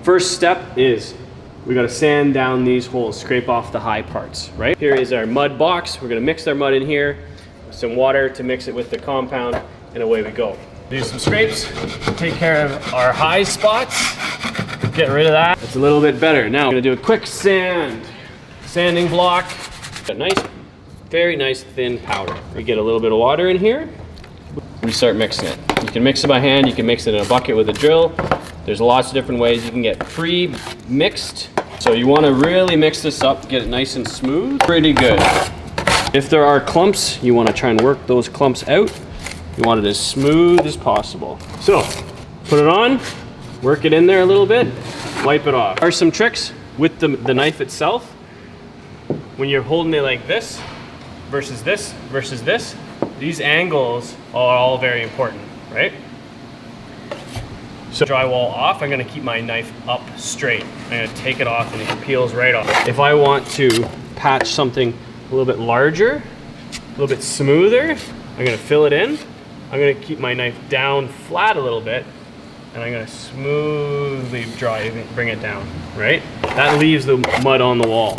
First step is we gotta sand down these holes, scrape off the high parts, right? Here is our mud box. We're gonna mix our mud in here, some water to mix it with the compound, and away we go. Do some scrapes, take care of our high spots, get rid of that. It's a little bit better. Now, I'm gonna do a quick sanding block. A nice, very nice thin powder. We get a little bit of water in here. We start mixing it. You can mix it by hand, you can mix it in a bucket with a drill. There's lots of different ways. You can get pre-mixed. So you wanna really mix this up, get it nice and smooth. Pretty good. If there are clumps, you wanna try and work those clumps out. You want it as smooth as possible. So, put it on, work it in there a little bit, wipe it off. There are some tricks with the knife itself. When you're holding it like this, versus this, versus this, these angles are all very important, right? So drywall off, I'm gonna keep my knife up straight. I'm gonna take it off and it peels right off. If I want to patch something a little bit larger, a little bit smoother, I'm gonna fill it in. I'm gonna keep my knife down flat a little bit and I'm gonna smoothly bring it down, right? That leaves the mud on the wall.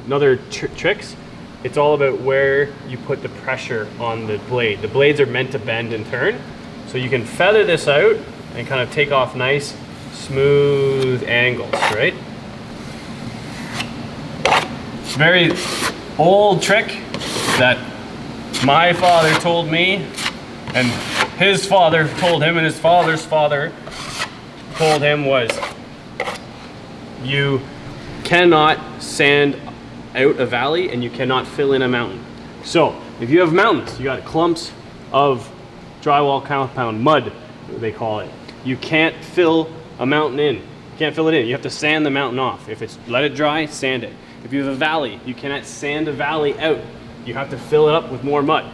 Another tricks, it's all about where you put the pressure on the blade. The blades are meant to bend and turn, so you can feather this out and kind of take off nice, smooth angles, right? Very old trick that my father told me, and his father told him, and his father's father told him was, you cannot sand out a valley and you cannot fill in a mountain. So if you have mountains, you got clumps of drywall compound, mud they call it, you can't fill a mountain in. You can't fill it in. You have to sand the mountain off. If it's let it dry, sand it. If you have a valley, you cannot sand a valley out. You have to fill it up with more mud.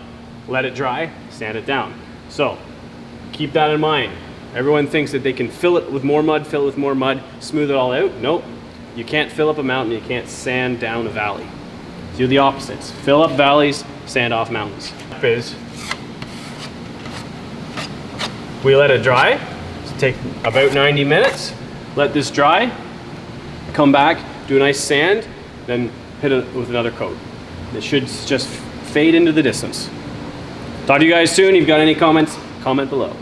Let it dry, sand it down. So keep that in mind. Everyone thinks that they can fill it with more mud, smooth it all out. Nope. You can't fill up a mountain, you can't sand down a valley. Do the opposites. Fill up valleys, sand off mountains. We let it dry. So take about 90 minutes. Let this dry. Come back, do a nice sand, then hit it with another coat. It should just fade into the distance. Talk to you guys soon. If you've got any comments, comment below.